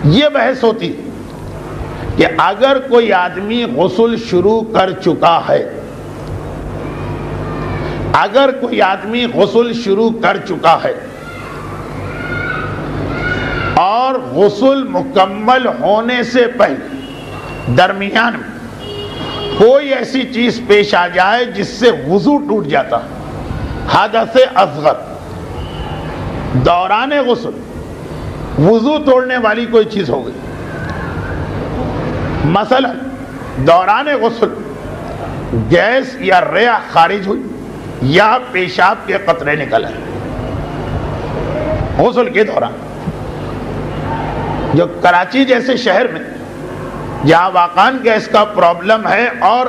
یہ بحث ہوتی کہ اگر کوئی آدمی غسل شروع کر چکا ہے، اگر کوئی آدمی غسل شروع کر چکا ہے اور غسل مکمل ہونے سے پہلے درمیان میں کوئی ایسی چیز پیش آ جائے جس سے وضو ٹوٹ جاتا، حدث اصغر، دوران غسل وضو توڑنے والی کوئی چیز ہو گئی، مثلا دوران غسل گیس یا ریح خارج ہوئی یا پیشاب کے قطرے نکل آئے غسل کے دوران، جو کراچی جیسے شہر میں جہاں واقعاً گیس کا پرابلم ہے اور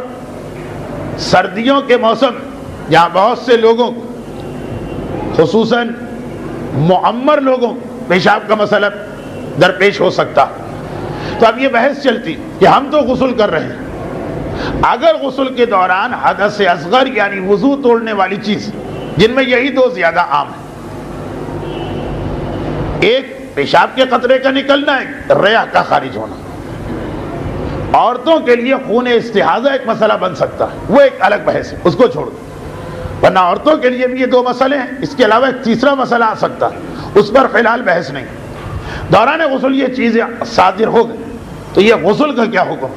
سردیوں کے موسم جہاں بہت سے لوگوں خصوصاً معمر لوگوں پیشاب کا مسئلہ درپیش ہو سکتا، تو اب یہ بحث چلتی کہ ہم تو غسل کر رہے ہیں، اگر غسل کے دوران حدث اصغر یعنی وضو توڑنے والی چیز، جن میں یہی دو زیادہ عام ہیں، ایک پیشاب کے قطرے کا نکلنا، ایک ریح کا خارج ہونا، عورتوں کے لیے خون استحاضہ ایک مسئلہ بن سکتا ہے، وہ ایک الگ بحث ہے، اس کو چھوڑ دو، ورنہ عورتوں کے لیے بھی یہ دو مسئلے ہیں، اس کے علاوہ ایک تیسرا مسئلہ آ سکتا ہے، اس پر فی الحال بحث نہیں۔ دوران غسل یہ چیزیں صادر ہو گئی تو یہ غسل کا کیا حکم؟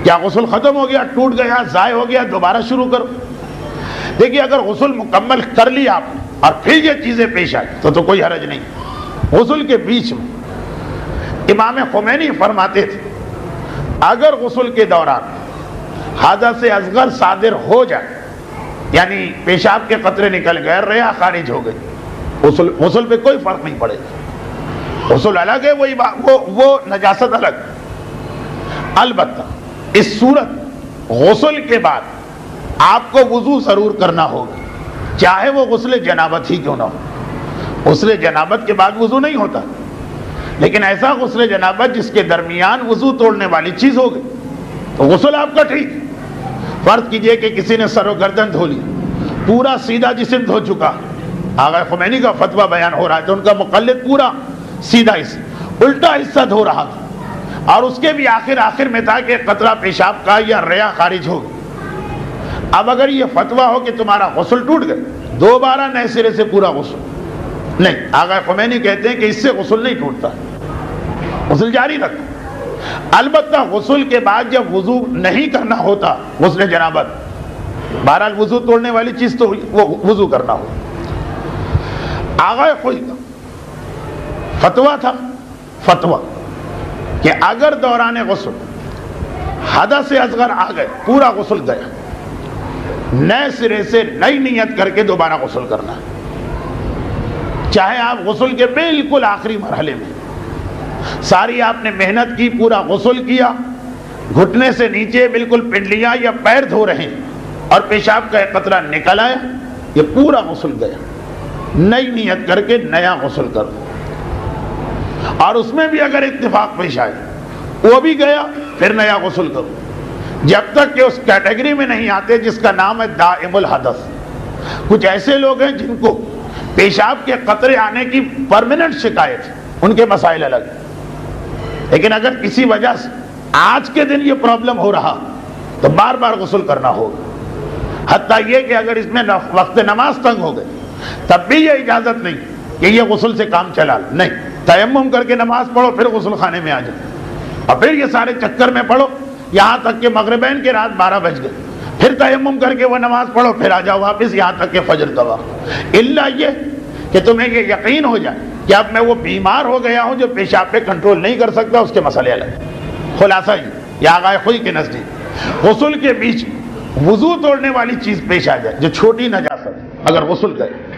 کیا غسل ختم ہو گیا، ٹوٹ گیا، ضائع ہو گیا، دوبارہ شروع کرو؟ دیکھیے اگر غسل مکمل کر لیا آپ نے اور پھر یہ چیزیں پیش آئی تو کوئی حرج نہیں۔ غسل کے بیچ میں امام خمینی فرماتے تھے اگر غسل کے دوران حدث اصغر صادر ہو جائے، یعنی پیشاب کے قطرے نکل گئے، ریح خارج ہو گئی، غسل پہ کوئی فرق نہیں پڑے گا، غسل الگ ہے، وہ نجاست الگ۔ البتہ اس صورت غسل کے بعد آپ کو وضو ضرور کرنا ہوگا، چاہے وہ غسل جنابت ہی کیوں نہ ہو۔ غسل جنابت کے بعد وضو نہیں ہوتا، لیکن ایسا غسل جنابت جس کے درمیان وضو توڑنے والی چیز ہو گئی تو غسل آپ کا ٹھیک۔ فرض کیجئے کہ کسی نے سر و گردن دھو لی، پورا سیدھا جسم دھو چکا، آقا خمینی کا فتویٰ بیان ہو رہا ہے تو ان کا مقلد پورا سیدھا حصہ، الٹا حصہ دھو رہا تھا اور اس کے بھی آخر میں تھا کہ قطرہ پیشاب کا یا ریح خارج ہو گئی۔ اب اگر یہ فتویٰ ہو کہ تمہارا غسل ٹوٹ گئے، دوبارہ نئے سرے سے پورا غسل نہیں، آقا خمینی کہتے ہیں کہ اس سے غسل نہیں ٹوٹتا، غسل جاری رکھو۔ البتہ غسل کے بعد جب وضو نہیں کرنا ہوتا، غسل جنابت، بہرحال وضو توڑنے والی چیز تو وہ وضو کرنا ہو، آقا کوئی کا فتویٰ تھا، فتویٰ کہ اگر دوران غسل حدث اصغر آ گئے، پورا غسل گیا، نئے سرے سے نئی نیت کر کے دوبارہ غسل کرنا ہے، چاہے آپ غسل کے بالکل آخری مرحلے میں ساری آپ نے محنت کی، پورا غسل کیا، گھٹنے سے نیچے بالکل پنڈلیاں یا پیر دھو رہے ہیں اور پیشاب کا ایک قطرہ نکل آیا، یہ پورا غسل گیا، نئی نیت کر کے نیا غسل کرو۔ اور اس میں بھی اگر اتفاق پیش آئے وہ بھی گیا، پھر نیا غسل کرو، جب تک کہ اس کیٹیگری میں نہیں آتے جس کا نام ہے دائم الحدث۔ کچھ ایسے لوگ ہیں جن کو پیشاب کے قطرے آنے کی پرماننٹ شکایت ہے، ان کے مسائل الگ ہیں، لیکن اگر کسی وجہ سے آج کے دن یہ پرابلم ہو رہا تو بار بار غسل کرنا ہوگا، حتیٰ یہ کہ اگر اس میں وقت نماز تنگ ہو گئے تب بھی یہ اجازت نہیں کہ یہ غسل سے کام چلا لے، نہیں، تیمم کر کے نماز پڑھو پھر غسل خانے میں آ جاؤ اور پھر یہ سارے چکر میں پڑھو یہاں تک کہ مغربین کے رات 12 بج گئے، پھر تیمم کر کے وہ نماز پڑھو پھر آ جاؤ واپس یہاں تک کہ فجر کا وقت، الا یہ کہ تمہیں یہ یقین ہو جائے کہ اب میں وہ بیمار ہو گیا ہوں جو پیشاب پہ کنٹرول نہیں کر سکتا، اس کے مسئلے الگ۔ خلاصہ یہ آقائے خوئی کے نزدیک غسل کے بیچ وضو توڑنے والی چیز پیش آ جائے جو چھوٹی نجاست اگر غسل کرے